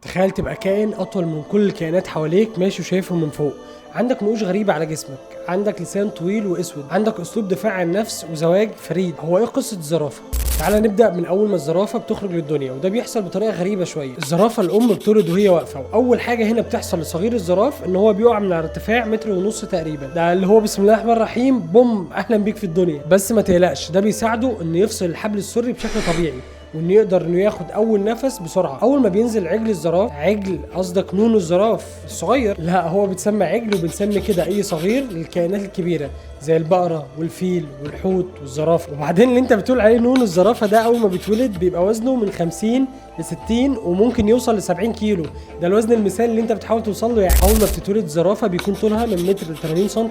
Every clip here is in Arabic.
تخيل تبقى كائن اطول من كل الكائنات حواليك ماشي وشايفهم من فوق. عندك نقوش غريبة على جسمك، عندك لسان طويل واسود، عندك اسلوب دفاع عن النفس وزواج فريد. هو ايه قصة الزرافة؟ تعالى نبدأ من أول ما الزرافة بتخرج للدنيا، وده بيحصل بطريقة غريبة شوية. الزرافة الأم بتولد وهي واقفة، وأول حاجة هنا بتحصل لصغير الزراف إن هو بيقع من على ارتفاع 1.5 متر تقريبا. ده اللي هو بسم الله الرحمن الرحيم بوم أهلا بيك في الدنيا. بس ما تقلقش، ده بيساعده إنه يفصل الحبل السري بشكل طبيعي، وانه يقدر انه ياخد اول نفس بسرعه. اول ما بينزل عجل الزراف، عجل قصدك نونو الزراف الصغير، لا هو بيتسمى عجل، وبنسمي كده اي صغير للكائنات الكبيره زي البقره والفيل والحوت والزرافه. وبعدين اللي انت بتقول عليه نونو الزرافه ده اول ما بيتولد بيبقى وزنه من 50 ل 60 وممكن يوصل ل 70 كيلو. ده الوزن المثالي اللي انت بتحاول توصل له. يعني اول ما بتتولد الزرافه بيكون طولها من متر ل 80 سم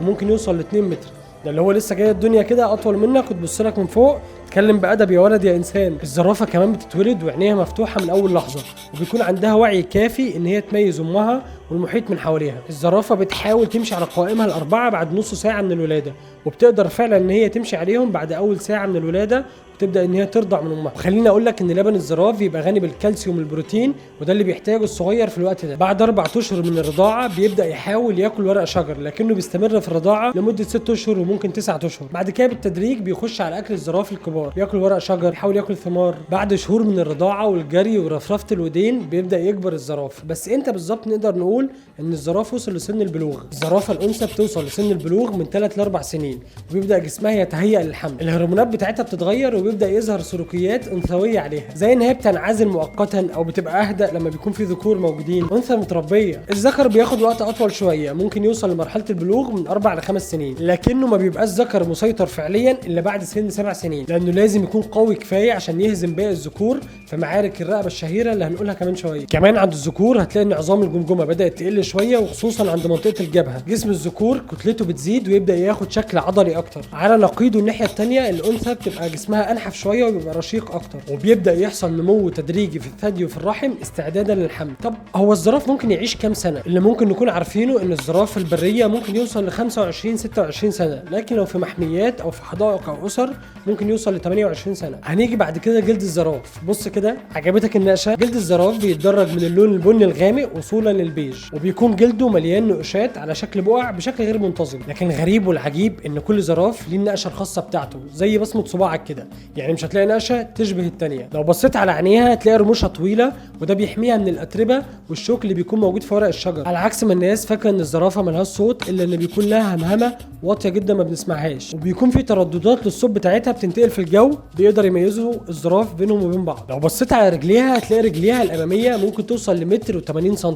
وممكن يوصل ل 2 متر. ده اللي هو لسه جاي الدنيا كده اطول منك وتبص لك من فوق. اتكلم بأدب يا ولد يا انسان. الزرافه كمان بتتولد وعينيها مفتوحه من اول لحظه، وبيكون عندها وعي كافي ان هي تميز امها والمحيط من حواليها. الزرافه بتحاول تمشي على قوائمها الاربعه بعد نص ساعه من الولاده، وبتقدر فعلا ان هي تمشي عليهم بعد اول ساعه من الولاده، وتبدا ان هي ترضع من امها. وخليني اقول لك ان لبن الزراف بيبقى غني بالكالسيوم والبروتين، وده اللي بيحتاجه الصغير في الوقت ده. بعد 4 اشهر من الرضاعه بيبدا يحاول ياكل ورق شجر، لكنه بيستمر في الرضاعه لمده 6 اشهر وممكن 9 اشهر. بعد كده بالتدريج بيخش على اكل الزراف الكبار، ياكل ورق شجر، يحاول ياكل ثمار. بعد شهور من الرضاعه والجري ورفرفه الودين بيبدا يكبر الزراف. بس امتى بالظبط نقدر نقول ان الزراف وصل لسن البلوغ؟ الزرافه الانثى بتوصل لسن البلوغ من 3 ل 4 سنين، وبيبدا جسمها يتهيأ للحمل. الهرمونات بتاعتها بتتغير وبيبدا يظهر سلوكيات انثويه عليها، زي ان هي بتنعزل مؤقتا او بتبقى اهدى لما بيكون في ذكور موجودين. انثى متربيه. الذكر بياخد وقت اطول شويه، ممكن يوصل لمرحله البلوغ من 4 ل 5 سنين، لكنه ما بيبقاش ذكر مسيطر فعليا الا بعد سن 7 سنين، لانه لازم يكون قوي كفايه عشان يهزم باقي الذكور في معارك الرقبه الشهيره اللي هنقولها كمان شويه. كمان عند الذكور هتلاقي ان عظام الجمجمه بدات تقل شويه، وخصوصا عند منطقه الجبهه. جسم الذكور كتلته بتزيد ويبدا ياخد شكل عضلي اكتر. على نقيضه الناحيه الثانيه الانثى بتبقى جسمها انحف شويه وبيبقى رشيق اكتر، وبيبدا يحصل نمو تدريجي في الثدي وفي الرحم استعدادا للحمل. طب هو الزراف ممكن يعيش كام سنه؟ اللي ممكن نكون عارفينه ان الزراف البريه ممكن يوصل ل 25 26 سنه، لكن لو في محميات او في حدائق او اسر ممكن يوصل ل 28 سنه. هنيجي بعد كده جلد الزراف. بص كده، عجبتك النقشه؟ جلد الزراف بيتدرج من اللون البني الغامق وصولا للبيج، وبيكون جلده مليان نقوشات على شكل بقع بشكل غير منتظم. لكن غريب والعجيب ان كل زراف ليه النقشه الخاصه بتاعته، زي بصمه صباعك كده، يعني مش هتلاقي نقشه تشبه الثانيه. لو بصيت على عينيها هتلاقي رموشها طويله، وده بيحميها من الاتربه والشوك اللي بيكون موجود في ورق الشجر، على عكس ما الناس فاكره ان الزرافه ملهاش صوت، الا ان بيكون لها همهمه واطيه جدا ما بنسمعهاش، وبيكون في ترددات للصوت بتاعتها بتنتقل في الجو، بيقدر يميزوا الزراف بينهم وبين بعض. لو بصيت على رجليها هتلاقي رجليها الاماميه ممكن توصل لمتر و80 سم،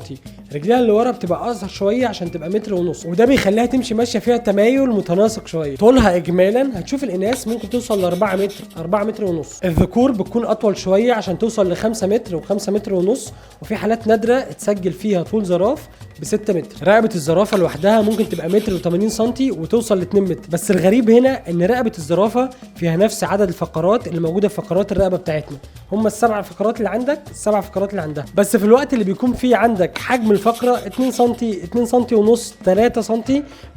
رجليها اللي ورا بتبقى اصغر شويه عشان تبقى متر ونص، وده بيخليها تمشي ماشيه فيها تمايل متناسق شويه. طولها اجمالا هتشوف الاناث ممكن توصل ل 4 متر 4 متر ونص. الذكور بتكون اطول شويه عشان توصل ل 5 متر و5 متر ونص، وفي حالات نادره اتسجل فيها طول زراف ب 6 متر. رقبه الزرافه لوحدها ممكن تبقى متر و80 سم وتوصل ل 2 متر. بس الغريب هنا ان رقبه الزرافه فيها نفس عدد الفقرات اللي موجوده في فقرات الرقبه بتاعتنا، هم السبع فقرات اللي عندك، السبع فقرات اللي عندها. بس في الوقت اللي بيكون فيه عندك حجم الفقره 2 سم 2 سم ونص 3 سم،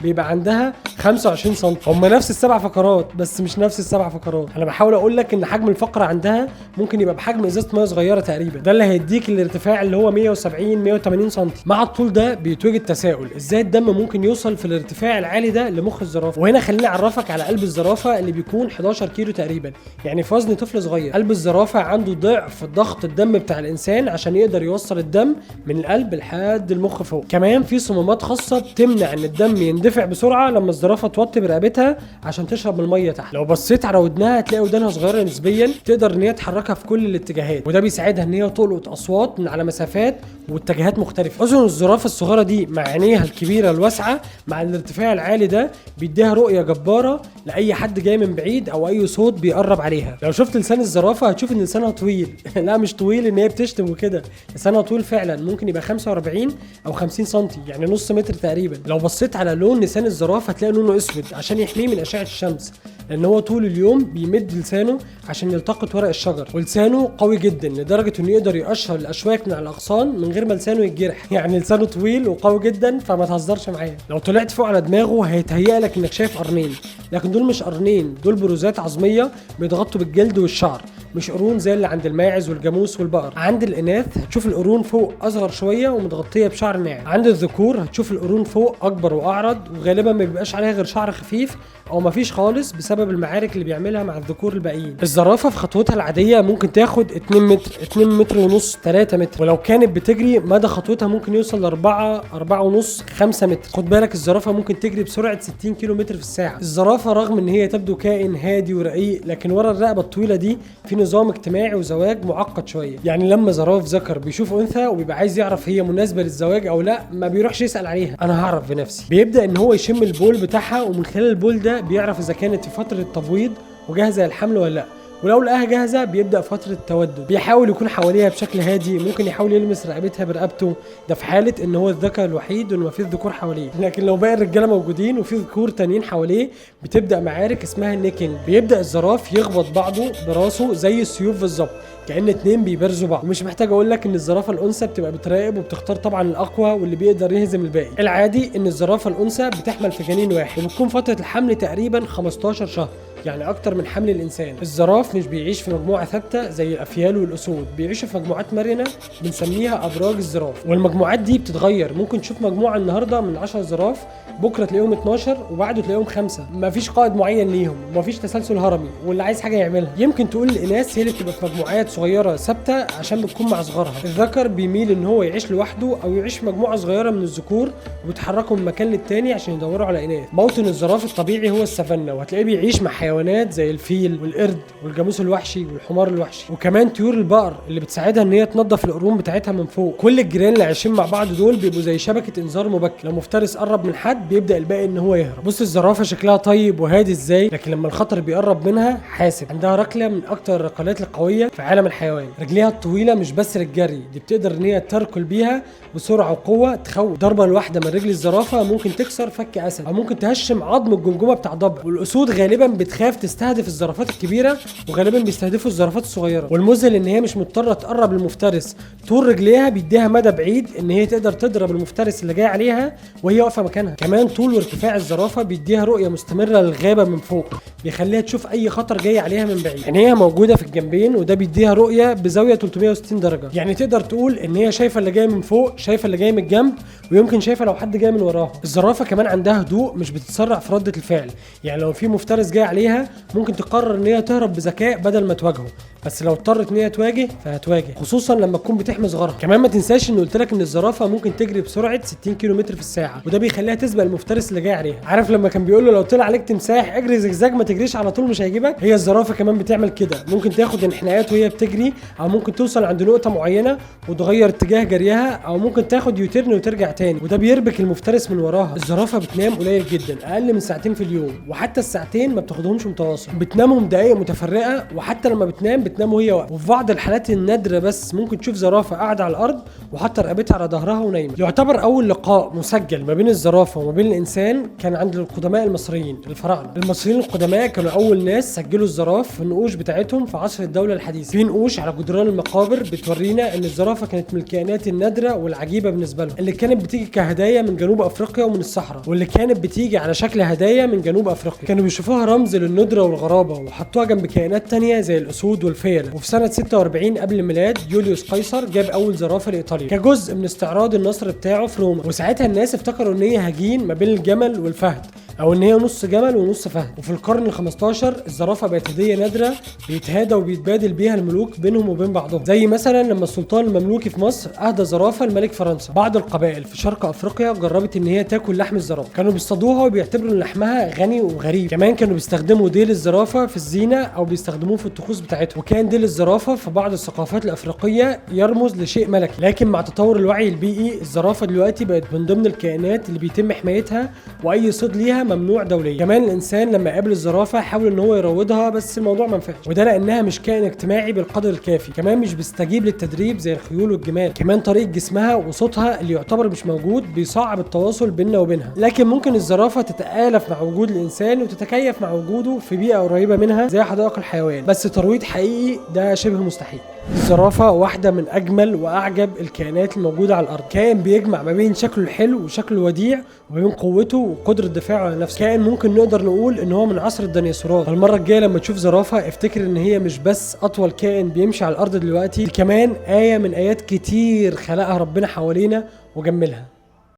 بيبقى عندها 25 سم. هم نفس السبع فقرات بس مش نفس السبع فقرات. انا بحاول اقول لك ان حجم الفقره عندها ممكن يبقى بحجم ازازه ميه صغيره تقريبا، ده اللي هيديك الارتفاع اللي هو 170 180 سم. مع الطول ده بيتوجد تساؤل، ازاي الدم ممكن يوصل في الارتفاع العالي ده لمخ الزرافه؟ وهنا خليني اعرفك على قلب الزرافه اللي بيكون 11 كيلو تقريبا، يعني في وزن طفل صغير. قلب الزرافه عنده ضعف ضغط الدم بتاع الانسان عشان يقدر يوصل الدم من القلب لحد المخ فوق. كمان في صمامات خاصه بتمنع ان الدم يندفع بسرعه لما الزرافه توطي برقبتها عشان تشرب من الميه تحت. لو بصيت على ودنها هتلاقي ودانها صغيره نسبيا، تقدر ان هي تحركها في كل الاتجاهات، وده بيساعدها ان هي تلقط اصوات من على مسافات واتجاهات مختلفه. اذن الزرافه الصغيره دي مع عينيها الكبيره الواسعه مع الارتفاع العالي ده بيديها رؤيه جباره لاي حد جاي من بعيد او اي صوت بيقرب عليها. لو شفت لسان الزرافه هتشوف ان لسانها طويل لا مش طويل ان هي بتشتم وكده، لسانها طويل فعلا، ممكن يبقى 45 او 50 سم، يعني نص متر تقريبا. لو بصيت على لون لسان الزرافه هتلاقي لونه اسود عشان يحميه من اشعه الشمس، لان هو طول اليوم بيمد لسانه عشان يلتقط ورق الشجر. ولسانه قوي جدا لدرجه انه يقدر يقشر الاشواك من على الاغصان من غير ما لسانه يتجرح يعني لسانه طويل وقوي جدا، فما تهزرش معاه. لو طلعت فوق على دماغه هيتهيأ لك انك شايف قرنين، لكن دول مش قرنين، دول بروزات عظميه بيتغطوا بالجلد والشعر، مش قرون زي اللي عند الماعز والجاموس والبقر. عند الاناث هتشوف القرون فوق اصغر شويه ومتغطيه بشعر ناعم. عند الذكور هتشوف القرون فوق اكبر واعرض، وغالبا ما بيبقاش عليها غير شعر خفيف او ما فيش خالص بسبب المعارك اللي بيعملها مع الذكور الباقيين. الزرافه في خطوتها العاديه ممكن تاخد 2 متر، 2 متر ونص، 3 متر، ولو كانت بتجري مدى خطوتها ممكن يوصل ل 4 ونص، 5 متر. خد بالك الزرافه ممكن تجري بسرعه 60 كيلو متر في الساعه. الزرافه رغم ان هي تبدو كائن هادي ورقيق، لكن ورا الرقبه الطويله دي في نظام اجتماعي وزواج معقد شويه. يعني لما زراف ذكر بيشوف انثى وبيبقى عايز يعرف هي مناسبه للزواج او لا، ما بيروحش يسال عليها، انا هعرف بنفسي. بيبدا ان هو يشم البول بتاعها، ومن خلال البول ده بيعرف اذا كانت في فتره تبويض وجاهزه للحمل ولا لا. ولو لقاها جاهزه بيبدا فتره التودد. بيحاول يكون حواليها بشكل هادي، ممكن يحاول يلمس رقبتها برقبته، ده في حاله ان هو الذكر الوحيد وان مفيش ذكور حواليه. لكن لو باقي الرجاله موجودين وفي ذكور تانيين حواليه بتبدا معارك اسمها النيكينج. بيبدا الزراف يخبط بعضه براسه زي السيوف بالظبط، كأن اتنين بيبرزوا بعض. ومش محتاج اقول لك ان الزرافه الانثى بتبقى بتراقب وبتختار طبعا الاقوى واللي بيقدر يهزم الباقي. العادي ان الزرافه الانثى بتحمل في جنين واحد، وبتكون فتره الحمل تقريبا 15 شهر، يعني اكتر من حمل الانسان. الزراف مش بيعيش في مجموعه ثابته زي الافيال والاسود، بيعيشوا في مجموعات مرنه بنسميها ابراج الزراف، والمجموعات دي بتتغير. ممكن تشوف مجموعه النهارده من 10 زراف، بكره تلاقيهم 12 وبعده تلاقيهم 5. مفيش قائد معين ليهم، ومفيش تسلسل هرمي، واللي عايز حاجه يعملها. يمكن تقول الاناث هي اللي بتبقى في مجموعات صغيره ثابته عشان بتكون مع صغارها. الذكر بيميل ان هو يعيش لوحده او يعيش في مجموعه صغيره من الذكور، وبيتحركوا من مكان للتاني عشان يدوروا على اناث. موطن الزراف الطبيعي هو السافانا، وهتلاقيه بيعيش مع حيوانات زي الفيل والقرد والجاموس الوحشي والحمار الوحشي، وكمان طيور البقر اللي بتساعدها ان هي تنظف القرون بتاعتها من فوق. كل الجيران اللي عايشين مع بعض دول بيبقوا زي شبكه انذار مبكر، لو مفترس قرب من حد بيبدا الباقي ان هو يهرب. بص الزرافه شكلها طيب وهادي ازاي، لكن لما الخطر بيقرب منها حاسب. عندها ركله من اكتر الركلات القويه في عالم الحيوان. رجليها الطويله مش بس للجري، دي بتقدر ان هي تركل بيها بسرعه وقوه تخوف. ضربه الواحده من رجل الزرافه ممكن تكسر فك اسد، او ممكن تهشم عظم الجمجمه بتاع ضبع. والاسود غالبا بتخاف تستهدف الزرافات الكبيره، وغالبا بيستهدفوا الزرافات الصغيره. والمذهل ان هي مش مضطره تقرب للمفترس، طول رجليها بيديها مدى بعيد ان هي تقدر تضرب المفترس اللي جاي عليها وهي واقفه مكانها. كمان طول وارتفاع الزرافه بيديها رؤيه مستمره للغابه من فوق، بيخليها تشوف اي خطر جاي عليها من بعيد. يعني هي موجوده في الجنبين، وده بيديها رؤيه بزاويه 360 درجه. يعني تقدر تقول ان هي شايفه اللي جاي من فوق، شايفه اللي جاي من الجنب، ويمكن شايفه لو حد جاي من وراها. الزرافه كمان عندها هدوء، مش بتتسرع في رده الفعل. يعني لو في مفترس جاي عليها ممكن تقرر ان هي تهرب بذكاء بدل ما تواجهه، بس لو اضطرت ان هي تواجه فهتواجه، خصوصا لما تكون بتحمي صغارها. كمان ما تنساش ان قلت لك ان الزرافه ممكن تجري بسرعه 60 كيلو متر في الساعه، وده بيخليها تسبق المفترس اللي جاي عليها. عارف لما كان بيقول له لو طلع عليك تمساح اجري زجزاج، ما تجريش على طول مش هيجيبك؟ هي الزرافه كمان بتعمل كده، ممكن تاخد انحناءات وهي بتجري، او ممكن توصل عند نقطه معينه وتغير اتجاه جريها، او ممكن تاخد يوتيرن وترجع تاني، وده بيربك المفترس من وراها. الزرافه بتنام قليل جدا، اقل من ساعتين في اليوم، وحتى الساعتين ما بتاخدهمش متواصل، بتنامهم دقائق متفرقه، وحتى لما بتنام وهي واقفه. وفي بعض الحالات النادره بس ممكن تشوف زرافه قاعده على الارض وحاطه رقبتها على ظهرها ونايمه. يعتبر اول لقاء مسجل ما بين الزرافه وما بين الانسان كان عند القدماء المصريين الفراعنه. المصريين القدماء كانوا اول ناس سجلوا الزراف في النقوش بتاعتهم في عصر الدوله الحديثه. في نقوش على جدران المقابر بتورينا ان الزرافه كانت من الكائنات النادره والعجيبه بالنسبه لهم، اللي كانت بتيجي كهدايا من جنوب افريقيا ومن الصحراء، واللي كانت بتيجي على شكل هدايا من جنوب افريقيا. كانوا بيشوفوها رمز للندره والغرابه، وحطوها جنب كائنات تانية زي الاسود والفيله. وفي سنه 46 قبل الميلاد يوليوس قيصر جاب اول زرافه لايطاليا كجزء من استعراض النصر بتاعه في روما، وساعتها الناس افتكروا ان هي هجين ما بين الجمل والفهد، او ان هي نص جمل ونص فهد. وفي القرن ال15 الزرافه بقت هديه نادره بيتهادى وبيتبادل بيها الملوك بينهم وبين بعضهم، زي مثلا لما السلطان المملوكي في مصر اهدى زرافه لملك فرنسا. بعض القبائل في شرق افريقيا جربت ان هي تاكل لحم الزرافه، كانوا بيصطادوها وبيعتبروا ان لحمها غني وغريب. كمان كانوا بيستخدموا ديل الزرافه في الزينه او بيستخدموه في الطقوس بتاعتهم، وكان ديل الزرافه في بعض الثقافات الافريقيه يرمز لشيء ملكي. لكن مع تطور الوعي البيئي الزرافه دلوقتي بقت من ضمن الكائنات اللي بيتم حمايتها، واي صيد ليها ممنوع دوليا. كمان الانسان لما قابل الزرافه حاول ان هو يروضها، بس الموضوع ما نفعش، وده لانها مش كائن اجتماعي بالقدر الكافي. كمان مش بيستجيب للتدريب زي الخيول والجمال. كمان طريقه جسمها وصوتها اللي يعتبر مش موجود بيصعب التواصل بيننا وبينها. لكن ممكن الزرافه تتآلف مع وجود الانسان وتتكيف مع وجوده في بيئه قريبه منها زي حدائق الحيوان، بس ترويض حقيقي ده شبه مستحيل. الزرافة واحدة من أجمل وأعجب الكائنات الموجودة على الأرض. كائن بيجمع ما بين شكله الحلو وشكله الوديع وما بين قوته وقدرة دفاعه على نفسه. كائن ممكن نقدر نقول إن هو من عصر الديناصورات. فالمرة الجاية لما تشوف زرافة افتكر إن هي مش بس أطول كائن بيمشي على الأرض دلوقتي، دي كمان آية من آيات كتير خلقها ربنا حوالينا وجملها.